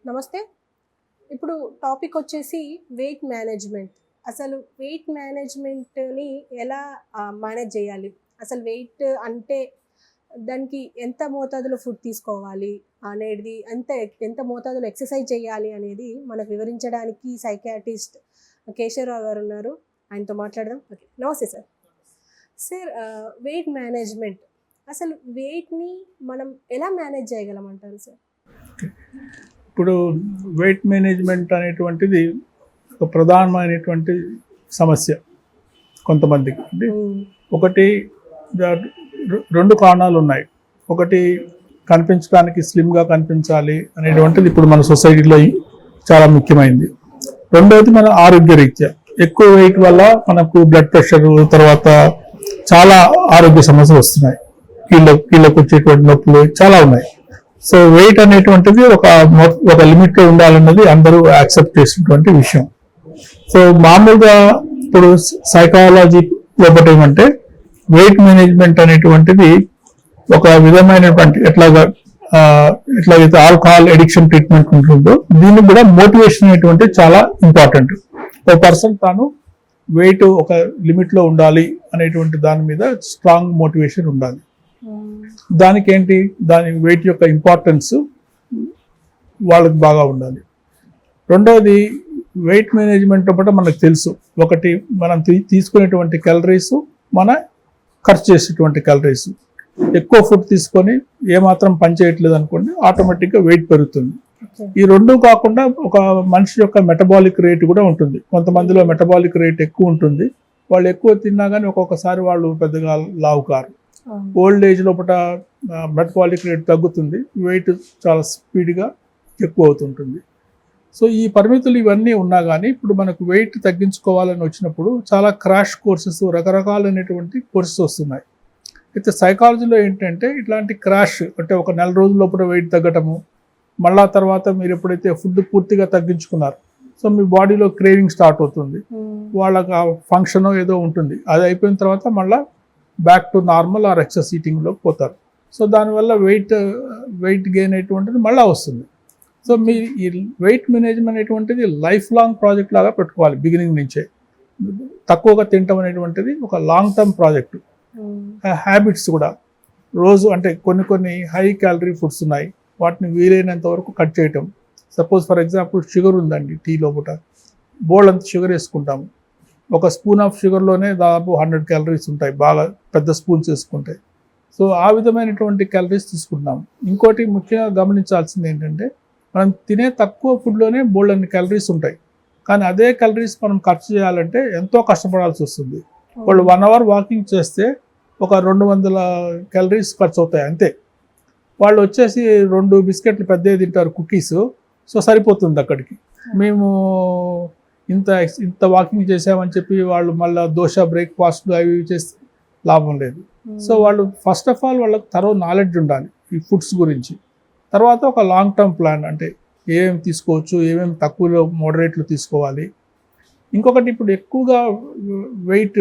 నమస్తే. ఇప్పుడు టాపిక్ వచ్చేసి వెయిట్ మేనేజ్మెంట్. అసలు వెయిట్ మేనేజ్మెంట్‌ని ఎలా మేనేజ్ చేయాలి? అసలు వెయిట్ అంటే దానికి ఎంత మోతాదులో ఫుడ్ తీసుకోవాలి అనేది, ఎంత మోతాదులో ఎక్సర్సైజ్ చేయాలి అనేది మనకు వివరించడానికి సైకియాట్రిస్ట్ కేశవరావు గారు ఉన్నారు. ఆయనతో మాట్లాడదాం. ఓకే. నమస్తే సార్. సార్, వెయిట్ మేనేజ్మెంట్, అసలు వెయిట్‌ని మనం ఎలా మేనేజ్ చేయగలమంటారు సార్? ఇప్పుడు వెయిట్ మేనేజ్మెంట్ అనేటువంటిది ఒక ప్రధానమైనటువంటి సమస్య కొంతమందికి. అంటే ఒకటి రెండు కారణాలు ఉన్నాయి. ఒకటి కనిపించడానికి స్లిమ్గా కనిపించాలి అనేటువంటిది ఇప్పుడు మన సొసైటీలో చాలా ముఖ్యమైనది. రెండవది మన ఆరోగ్యరీత్యా ఎక్కువ వెయిట్ వల్ల మనకు బ్లడ్ ప్రెషర్, తర్వాత చాలా ఆరోగ్య సమస్యలు వస్తున్నాయి. కీళ్ళకు వచ్చేటువంటి నొప్పులు చాలా ఉన్నాయి. సో వెయిట్ అనేటువంటిది ఒక లిమిట్లో ఉండాలన్నది అందరూ యాక్సెప్ట్ చేసినటువంటి విషయం. సో మామూలుగా ఇప్పుడు సైకాలజీ లోపల ఏమంటే వెయిట్ మేనేజ్మెంట్ అనేటువంటిది ఒక విధమైనటువంటి ఎట్లాగైతే ఆల్కహాల్ ఎడిక్షన్ ట్రీట్మెంట్ ఉంటుందో దీనికి కూడా మోటివేషన్ అనేటువంటి చాలా ఇంపార్టెంట్. ఒక పర్సన్ తాను వెయిట్ ఒక లిమిట్లో ఉండాలి అనేటువంటి దాని మీద స్ట్రాంగ్ మోటివేషన్ ఉండాలి. దానికి ఏంటి, దాని వెయిట్ యొక్క ఇంపార్టెన్స్ వాళ్ళకి బాగా ఉండాలి. రెండవది వెయిట్ మేనేజ్మెంట్ అప్పుడు మనకు తెలుసు, ఒకటి మనం తీసుకునేటువంటి క్యాలరీస్, మన ఖర్చు చేసేటువంటి క్యాలరీస్. ఎక్కువ ఫుడ్ తీసుకొని ఏమాత్రం పని చేయట్లేదు అనుకోండి, ఆటోమేటిక్గా వెయిట్ పెరుగుతుంది. ఈ రెండు కాకుండా ఒక మనిషి యొక్క మెటబాలిక్ రేట్ కూడా ఉంటుంది. కొంతమందిలో మెటబాలిక్ రేట్ ఎక్కువ ఉంటుంది, వాళ్ళు ఎక్కువ తిన్నా కానీ ఒక్కొక్కసారి వాళ్ళు పెద్దగా లావు కారు. ఓల్డ్ ఏజ్ లోపల మెటబాలిక్ రేట్ తగ్గుతుంది, వెయిట్ చాలా స్పీడ్గా ఎక్కువ అవుతుంటుంది. సో ఈ పరిమితులు ఇవన్నీ ఉన్నా కానీ ఇప్పుడు మనకు వెయిట్ తగ్గించుకోవాలని వచ్చినప్పుడు చాలా క్రాష్ కోర్సెస్, రకరకాలైనటువంటి కోర్సెస్ వస్తున్నాయి. అయితే సైకాలజీలో ఏంటంటే ఇట్లాంటి క్రాష్ అంటే ఒక నెల రోజుల లోపల వెయిట్ తగ్గటము, మళ్ళా తర్వాత మీరు ఎప్పుడైతే ఫుడ్ పూర్తిగా తగ్గించుకున్నారు, సో మీ బాడీలో క్రేవింగ్ స్టార్ట్ అవుతుంది, వాళ్ళకి ఆ ఫంక్షన్ ఏదో ఉంటుంది, అది అయిపోయిన తర్వాత మళ్ళీ back to normal or excess ఈటింగ్లోకి పోతారు. సో దానివల్ల వెయిట్ గెయిన్ అనేటువంటిది మళ్ళీ వస్తుంది. సో మీ ఈ వెయిట్ మేనేజ్మెంట్ అనేటువంటిది లైఫ్ లాంగ్ ప్రాజెక్ట్ లాగా పెట్టుకోవాలి. బిగినింగ్ నుంచే తక్కువగా తినటం అనేటువంటిది ఒక లాంగ్ టర్మ్ ప్రాజెక్టు. హ్యాబిట్స్ కూడా రోజు అంటే కొన్ని హై క్యాలరీ ఫుడ్స్ ఉన్నాయి, వాటిని వీలైనంత వరకు కట్ చేయటం. సపోజ్ ఫర్ ఎగ్జాంపుల్ షుగర్ ఉందండి, టీ లోపల బోల్డ్ అంత షుగర్ వేసుకుంటాము. ఒక స్పూన్ ఆఫ్ షుగర్లోనే దాదాపు 100 క్యాలరీస్ ఉంటాయి, బాగా పెద్ద స్పూన్స్ వేసుకుంటాయి. సో ఆ విధమైనటువంటి క్యాలరీస్ తీసుకుంటున్నాము. ఇంకోటి ముఖ్యంగా గమనించాల్సింది ఏంటంటే మనం తినే తక్కువ ఫుడ్లోనే బోల్డ్ అన్ని క్యాలరీస్ ఉంటాయి, కానీ అదే క్యాలరీస్ మనం ఖర్చు చేయాలంటే ఎంతో కష్టపడాల్సి వస్తుంది. వాళ్ళు 1 అవర్ వాకింగ్ చేస్తే ఒక 200 క్యాలరీస్ ఖర్చు అవుతాయి అంతే. వాళ్ళు వచ్చేసి 2 బిస్కెట్లు పెద్దవి తింటారు, కుకీస్, సో సరిపోతుంది అక్కడికి. మేము ఇంత వాకింగ్ చేసామని చెప్పి వాళ్ళు మళ్ళీ దోశ బ్రేక్ఫాస్ట్ అవి చేస్తే లాభం లేదు. సో వాళ్ళు ఫస్ట్ ఆఫ్ ఆల్ వాళ్ళకి థరో నాలెడ్జ్ ఉండాలి ఈ ఫుడ్స్ గురించి. తర్వాత ఒక లాంగ్ టర్మ్ ప్లాన్, అంటే ఏమేమి తీసుకోవచ్చు, ఏమేమి తక్కువలో మోడరేట్లో తీసుకోవాలి. ఇంకొకటి ఇప్పుడు ఎక్కువగా వెయిట్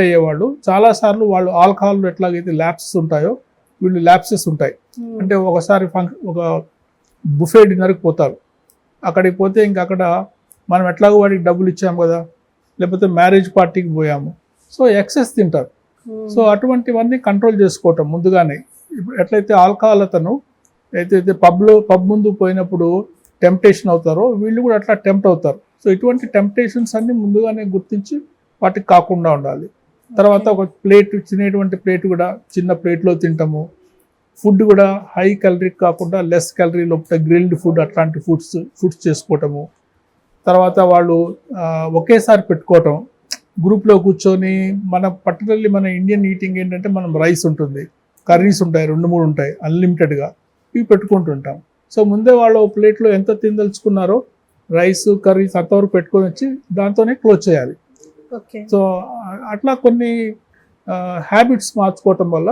అయ్యేవాళ్ళు చాలాసార్లు వాళ్ళు ఆల్కహాల్ ఎట్లాగైతే ల్యాప్సెస్ ఉంటాయో వీళ్ళు ల్యాప్సెస్ ఉంటాయి. అంటే ఒకసారి ఒక బుఫే డిన్నర్కి పోతారు, అక్కడికి పోతే ఇంకా అక్కడ మనం ఎట్లాగో వాడికి డబ్బులు ఇచ్చాము కదా, లేకపోతే మ్యారేజ్ పార్టీకి పోయాము, సో ఎక్సెస్ తింటారు. సో అటువంటివన్నీ కంట్రోల్ చేసుకోవటం ముందుగానే. ఇప్పుడు ఎట్లయితే ఆల్కహాల్ అతను అయితే పబ్ ముందు పోయినప్పుడు టెంప్టేషన్ అవుతారో వీళ్ళు కూడా అట్లా టెంప్ట్ అవుతారు. సో ఇటువంటి టెంప్టేషన్స్ అన్ని ముందుగానే గుర్తించి వాటికి కాకుండా ఉండాలి. తర్వాత ఒక తినేటువంటి ప్లేట్ కూడా చిన్న ప్లేట్లో తింటాము. ఫుడ్ కూడా హై క్యాలరీ కాకుండా లెస్ క్యాలరీ లోపల గ్రిల్డ్ ఫుడ్, అట్లాంటి ఫుడ్స్ చేసుకోవటము. తర్వాత వాళ్ళు ఒకేసారి పెట్టుకోవటం, గ్రూప్లో కూర్చొని పర్టికులర్లీ మన ఇండియన్ ఈటింగ్ ఏంటంటే మనం రైస్ ఉంటుంది, కర్రీస్ ఉంటాయి, 2-3 ఉంటాయి అన్లిమిటెడ్గా, ఇవి పెట్టుకుంటుంటాం. సో ముందే వాళ్ళు ప్లేట్లో ఎంత తినదలుచుకున్నారో రైస్ కర్రీస్ అంతవరకు పెట్టుకొని వచ్చి దాంతోనే క్లోజ్ చేయాలి. సో అట్లా కొన్ని హ్యాబిట్స్ మార్చుకోవటం వల్ల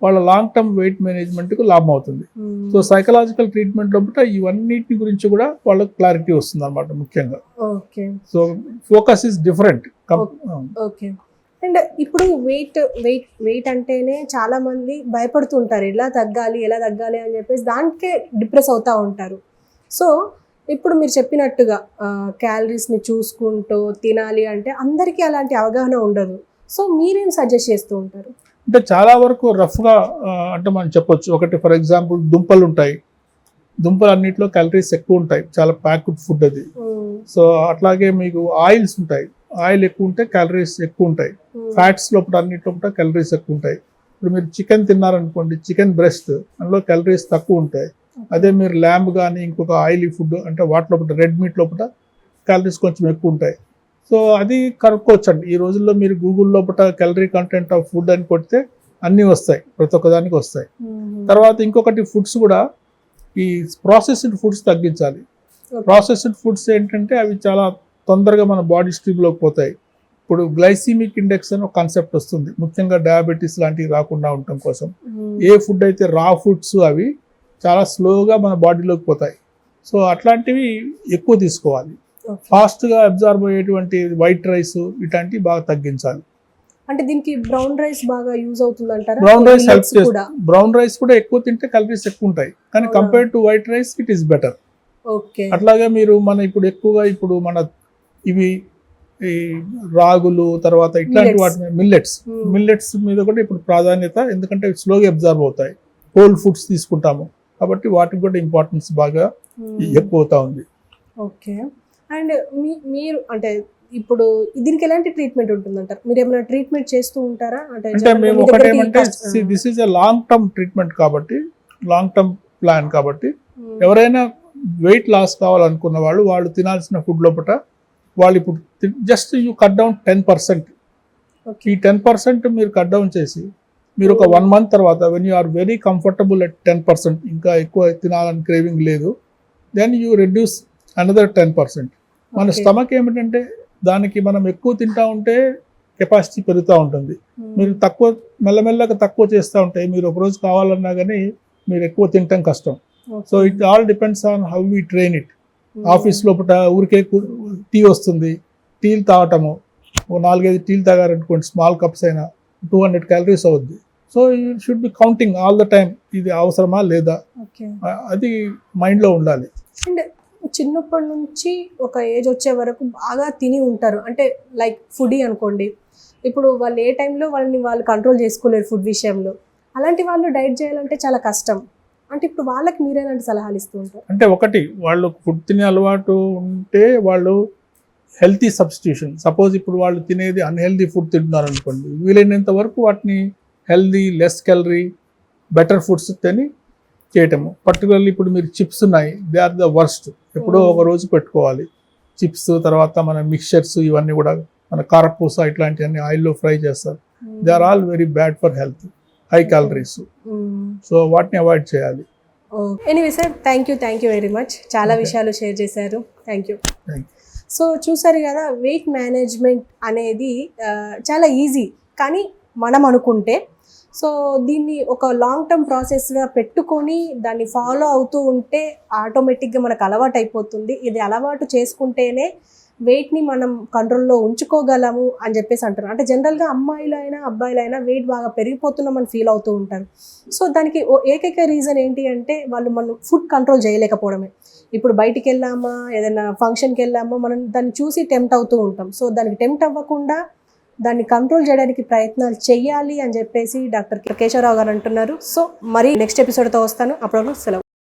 వాళ్ళ లాంగ్ టర్మ్ వెయిట్ మేనేజ్మెంట్కు లాభం అవుతుంది. సో సైకలాజికల్ ట్రీట్మెంట్ లోపల ఇవన్నిటి గురించి కూడా వాళ్ళకి క్లారిటీ వస్తుంది అనమాట ముఖ్యంగా. So focus is different. And ఇప్పుడు వెయిట్ అంటేనే చాలా మంది భయపడుతుంటారు, ఎలా తగ్గాలి అని చెప్పేసి దానికే డిప్రెస్ అవుతూ ఉంటారు. సో ఇప్పుడు మీరు చెప్పినట్టుగా క్యాలరీస్ని చూసుకుంటూ తినాలి అంటే అందరికీ అలాంటి అవగాహన ఉండదు. సో మీరేం సజెస్ట్ చేస్తూ ఉంటారు? అంటే చాలా వరకు రఫ్గా అంటే మనం చెప్పొచ్చు. ఒకటి ఫర్ ఎగ్జాంపుల్ దుంపలు ఉంటాయి, దుంపలు అన్నింటిలో క్యాలరీస్ ఎక్కువ ఉంటాయి, చాలా ప్యాక్డ్ ఫుడ్ అది. సో అట్లాగే మీకు ఆయిల్స్ ఉంటాయి, ఆయిల్ ఎక్కువ ఉంటే క్యాలరీస్ ఎక్కువ ఉంటాయి. ఫ్యాట్స్ లోపల అన్నింటి లోపల క్యాలరీస్ ఎక్కువ ఉంటాయి. ఇప్పుడు మీరు చికెన్ తిన్నారనుకోండి, చికెన్ బ్రెస్ట్ అందులో క్యాలరీస్ తక్కువ ఉంటాయి. అదే మీరు ల్యాంబ్ కానీ ఇంకొక ఆయిలీ ఫుడ్ అంటే వాటి లోపల రెడ్ మీట్ లోపల క్యాలరీస్ కొంచెం ఎక్కువ ఉంటాయి. సో అది కనుక్కోవచ్చండి. ఈ రోజుల్లో మీరు గూగుల్ లోపల క్యాలరీ కంటెంట్ ఆఫ్ ఫుడ్ అని కొడితే అన్నీ వస్తాయి, ప్రతి ఒక్కదానికి వస్తాయి. తర్వాత ఇంకొకటి ఫుడ్స్ కూడా ఈ ప్రాసెస్డ్ ఫుడ్స్ తగ్గించాలి. ప్రాసెస్డ్ ఫుడ్స్ ఏంటంటే అవి చాలా తొందరగా మన బాడీ స్ట్రీమ్లోకి పోతాయి. ఇప్పుడు గ్లైసిమిక్ ఇండెక్స్ అని ఒక కాన్సెప్ట్ వస్తుంది, ముఖ్యంగా డయాబెటీస్ లాంటివి రాకుండా ఉండటం కోసం. ఏ ఫుడ్ అయితే రా ఫుడ్స్ అవి చాలా స్లోగా మన బాడీలోకి పోతాయి. సో అట్లాంటివి ఎక్కువ తీసుకోవాలి. ఫాస్ట్గా అబ్జార్బ్ అయ్యేటువంటి వైట్ రైస్ ఇట్లాంటివి బాగా తగ్గించాలి. అంటే దీనికి బ్రౌన్ రైస్ బాగా యూజ్ అవుతుంది అంటారా? బ్రౌన్ రైస్ హెల్ప్ చేస్తుంది. బ్రౌన్ రైస్ కూడా ఎక్కువ తింటే క్యాలరీస్ ఎక్కువ ఉంటాయి, కానీ compare to white rice it is better. అట్లాగే మీరు ఇప్పుడు ఎక్కువగా మన ఇవి ఈ రాగులు తర్వాత ఇట్లాంటి వాటి మిల్లెట్స్ మీద కూడా ఇప్పుడు ప్రాధాన్యత, ఎందుకంటే స్లోగా అబ్జార్బ్ అవుతాయి. హోల్ ఫుడ్స్ తీసుకుంటాము కాబట్టి వాటికి కూడా ఇంపార్టెన్స్ బాగా ఎక్కువ అవుతా ఉంది. ఓకే. అండ్ మీరు అంటే ఇప్పుడు దీనికి ఎలాంటి ట్రీట్మెంట్ ఉంటుందంటారు? మీరు ఏమైనా ట్రీట్మెంట్ చేస్తూ ఉంటారా? అంటే మేము ఒకటి ఏమంటే this is a long term treatment కాబట్టి, లాంగ్ టర్మ్ ప్లాన్ కాబట్టి, ఎవరైనా వెయిట్ లాస్ కావాలనుకున్న వాళ్ళు తినాల్సిన ఫుడ్ లోపల వాళ్ళు ఇప్పుడు జస్ట్ యూ కట్ డౌన్ 10%. ఈ 10% మీరు కట్ డౌన్ చేసి మీరు ఒక 1 month తర్వాత when you are very comfortable at 10%, ఇంకా ఎక్కువ తినాలని క్రేవింగ్ లేదు, దెన్ యూ రెడ్యూస్ అనదర్ 10%. మన స్టమక్ ఏమిటంటే దానికి మనం ఎక్కువ తింటా ఉంటే కెపాసిటీ పెరుగుతూ ఉంటుంది. మీరు మెల్లమెల్లగా తక్కువ చేస్తూ ఉంటే మీరు ఒకరోజు కావాలన్నా కానీ మీరు ఎక్కువ తినటం కష్టం. So it all depends on how we train it. Office లోపల ఊరికే టీ వస్తుంది, టీలు తాగటము, 4-5 టీలు తాగారనుకోండి, స్మాల్ కప్స్ అయినా 200 calories అవుద్ది. So you should be counting all the time, ఇది అవసరమా లేదా, అది మైండ్లో ఉండాలి. అండ్ చిన్నప్పటి నుంచి ఒక ఏజ్ వచ్చే వరకు బాగా తిని ఉంటారు, అంటే లైక్ ఫుడీ అనుకోండి. ఇప్పుడు వాళ్ళు ఏ టైంలో వాళ్ళు కంట్రోల్ చేసుకోలేరు ఫుడ్ విషయంలో. అలాంటి వాళ్ళు డైట్ చేయాలంటే చాలా కష్టం. అంటే ఇప్పుడు వాళ్ళకి మీరేలాంటి సలహాలు ఇస్తూ ఉంటారు? అంటే ఒకటి, వాళ్ళు ఫుడ్ తినే అలవాటు ఉంటే వాళ్ళు హెల్తీ సబ్స్టిట్యూషన్, సపోజ్ ఇప్పుడు వాళ్ళు తినేది అన్హెల్దీ ఫుడ్ తింటున్నారు అనుకోండి, వీలైనంత వరకు వాటిని healthy, less calorie, better foods తిని చేయటము. పర్టికులర్లీ ఇప్పుడు మీరు చిప్స్ ఉన్నాయి, దే ఆర్ ద వర్స్ట్. ఎప్పుడో ఒక రోజు పెట్టుకోవాలి చిప్స్. తర్వాత మన మిక్చర్స్ ఇవన్నీ కూడా మన కారపూస ఇట్లాంటివన్నీ ఆయిల్లో ఫ్రై చేస్తారు. They are all very bad for health, high calories. So వాటిని అవాయిడ్ చేయాలి. Anyway sir, thank you very much. చాలా విషయాలు షేర్ చేశారు. Thank you. సో చూసారు కదా, వెయిట్ మేనేజ్మెంట్ అనేది చాలా ఈజీ, కానీ మనం అనుకుంటే. సో దీన్ని ఒక లాంగ్ టర్మ్ ప్రాసెస్గా పెట్టుకొని దాన్ని ఫాలో అవుతూ ఉంటే ఆటోమేటిక్గా మనకు అలవాటు అయిపోతుంది. ఇది అలవాటు చేసుకుంటేనే వెయిట్ని మనం కంట్రోల్లో ఉంచుకోగలము అని చెప్పేసి అంటారు. అంటే జనరల్గా అమ్మాయిలైనా అబ్బాయిలైనా వెయిట్ బాగా పెరిగిపోతున్నామని ఫీల్ అవుతూ ఉంటారు. సో దానికి ఏకైక రీజన్ ఏంటి అంటే మనం ఫుడ్ కంట్రోల్ చేయలేకపోవడమే. ఇప్పుడు బయటికి వెళ్ళామా, ఏదైనా ఫంక్షన్కి వెళ్ళామా, మనం దాన్ని చూసి టెంప్ట్ అవుతూ ఉంటాం. సో దానికి టెంప్ట్ అవ్వకుండా దాన్ని కంట్రోల్ చేయడానికి ప్రయత్నాలు చేయాలి అని చెప్పేసి డాక్టర్ కేశవరావు గారు అంటున్నారు. సో మరి నెక్స్ట్ ఎపిసోడ్తో వస్తాను. అప్పుడు సెలవు.